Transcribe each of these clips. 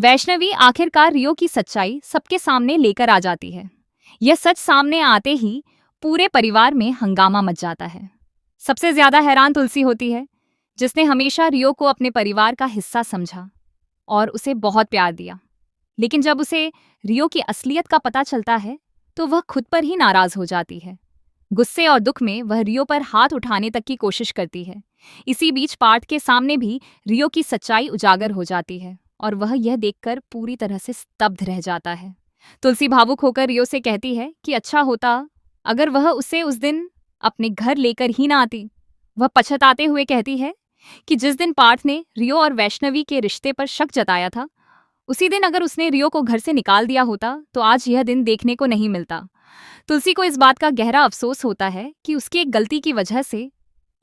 वैष्णवी आखिरकार रियो की सच्चाई सबके सामने लेकर आ जाती है। यह सच सामने आते ही पूरे परिवार में हंगामा मच जाता है। सबसे ज्यादा हैरान तुलसी होती है, जिसने हमेशा रियो को अपने परिवार का हिस्सा समझा और उसे बहुत प्यार दिया। लेकिन जब उसे रियो की असलियत का पता चलता है तो वह खुद पर ही नाराज हो जाती है। गुस्से और दुख में वह रियो पर हाथ उठाने तक की कोशिश करती है। इसी बीच पार्थ के सामने भी रियो की सच्चाई उजागर हो जाती है और वह यह देखकर पूरी तरह से स्तब्ध रह जाता है। तुलसी भावुक होकर रियो से कहती है कि अच्छा होता अगर वह उसे उस दिन अपने घर लेकर ही ना आती। वह पछताते हुए कहती है कि जिस दिन पार्थ ने रियो और वैष्णवी के रिश्ते पर शक जताया था, उसी दिन अगर उसने रियो को घर से निकाल दिया होता तो आज यह दिन देखने को नहीं मिलता। तुलसी को इस बात का गहरा अफसोस होता है कि उसकी एक गलती की वजह से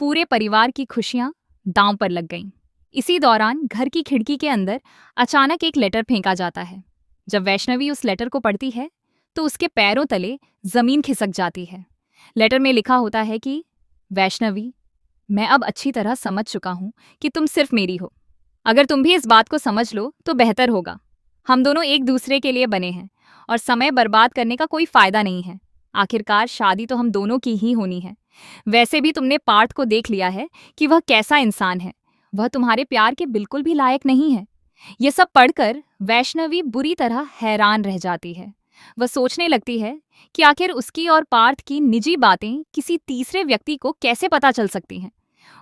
पूरे परिवार की खुशियां दांव पर लग गईं। इसी दौरान घर की खिड़की के अंदर अचानक एक लेटर फेंका जाता है। जब वैष्णवी उस लेटर को पढ़ती है तो उसके पैरों तले जमीन खिसक जाती है। लेटर में लिखा होता है कि वैष्णवी, मैं अब अच्छी तरह समझ चुका हूं कि तुम सिर्फ मेरी हो। अगर तुम भी इस बात को समझ लो तो बेहतर होगा। हम दोनों एक दूसरे के लिए बने हैं और समय बर्बाद करने का कोई फायदा नहीं है। आखिरकार शादी तो हम दोनों की ही होनी है। वैसे भी तुमने पार्थ को देख लिया है कि वह कैसा इंसान है। वह तुम्हारे प्यार के बिल्कुल भी लायक नहीं है। ये सब पढ़कर वैष्णवी बुरी तरह हैरान रह जाती है। वह सोचने लगती है कि आखिर उसकी और पार्थ की निजी बातें किसी तीसरे व्यक्ति को कैसे पता चल सकती हैं।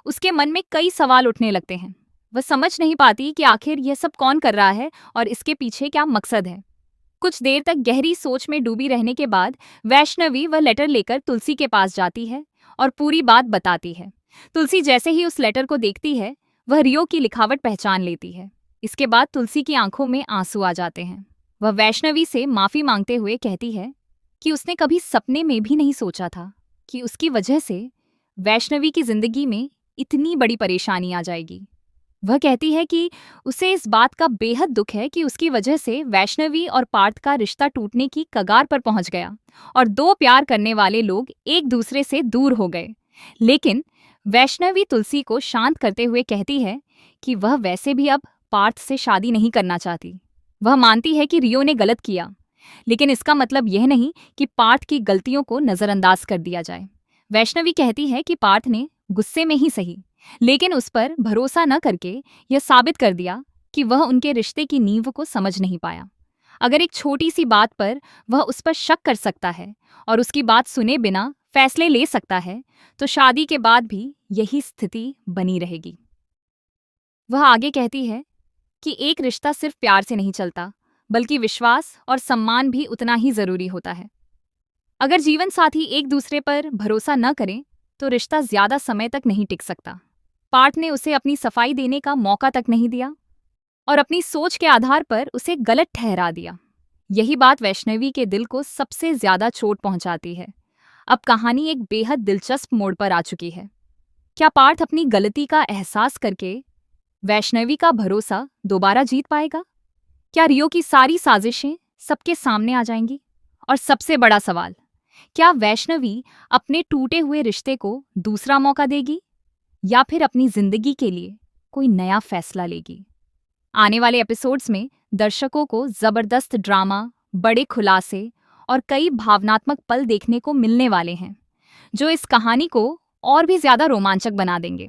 उसके मन में कई सवाल उठने लगते हैं। वह समझ नहीं पाती कि आखिर यह सब कौन कर रहा है और इसके पीछे क्या मकसद है। कुछ देर तक गहरी सोच में डूबी रहने के बाद वैष्णवी वह लेटर लेकर तुलसी के पास जाती है और पूरी बात बताती है। तुलसी जैसे ही उस लेटर को देखती है, वह रियो की लिखावट पहचान लेती है। इसके बाद तुलसी की आंखों में आंसू आ जाते हैं। वह वैष्णवी से माफी मांगते हुए कहती है कि उसने कभी सपने में भी नहीं सोचा था कि उसकी वजह से वैष्णवी की जिंदगी में इतनी बड़ी परेशानी आ जाएगी। वह कहती है कि उसे इस बात का बेहद दुख है कि उसकी वजह से वैष्णवी और पार्थ का रिश्ता टूटने की कगार पर पहुंच गया और दो प्यार करने वाले लोग एक दूसरे से दूर हो गए। लेकिन वैष्णवी तुलसी को शांत करते हुए कहती है कि वह वैसे भी अब पार्थ से शादी नहीं करना चाहती। वह मानती है कि रियो ने गलत किया, लेकिन इसका मतलब यह नहीं कि पार्थ की गलतियों को नजरअंदाज कर दिया जाए। वैष्णवी कहती है कि पार्थ ने गुस्से में ही सही, लेकिन उस पर भरोसा न करके यह साबित कर दिया कि वह उनके रिश्ते की नींव को समझ नहीं पाया। अगर एक छोटी सी बात पर वह उस पर शक कर सकता है और उसकी बात सुने बिना फैसले ले सकता है, तो शादी के बाद भी यही स्थिति बनी रहेगी। वह आगे कहती है कि एक रिश्ता सिर्फ प्यार से नहीं चलता, बल्कि विश्वास और सम्मान भी उतना ही जरूरी होता है। अगर जीवन साथी एक दूसरे पर भरोसा न करें तो रिश्ता ज्यादा समय तक नहीं टिक सकता। पार्थ ने उसे अपनी सफाई देने का मौका तक नहीं दिया और अपनी सोच के आधार पर उसे गलत ठहरा दिया। यही बात वैष्णवी के दिल को सबसे ज्यादा चोट पहुंचाती है। अब कहानी एक बेहद दिलचस्प मोड़ पर आ चुकी है। क्या पार्थ अपनी गलती का एहसास करके वैष्णवी का भरोसा दोबारा जीत पाएगा? क्या रियो की सारी साजिशें सबके सामने आ जाएंगी? और सबसे बड़ा सवाल, क्या वैष्णवी अपने टूटे हुए रिश्ते को दूसरा मौका देगी या फिर अपनी जिंदगी के लिए कोई नया फैसला लेगी? आने वाले एपिसोड्स में दर्शकों को जबरदस्त ड्रामा, बड़े खुलासे और कई भावनात्मक पल देखने को मिलने वाले हैं, जो इस कहानी को और भी ज्यादा रोमांचक बना देंगे।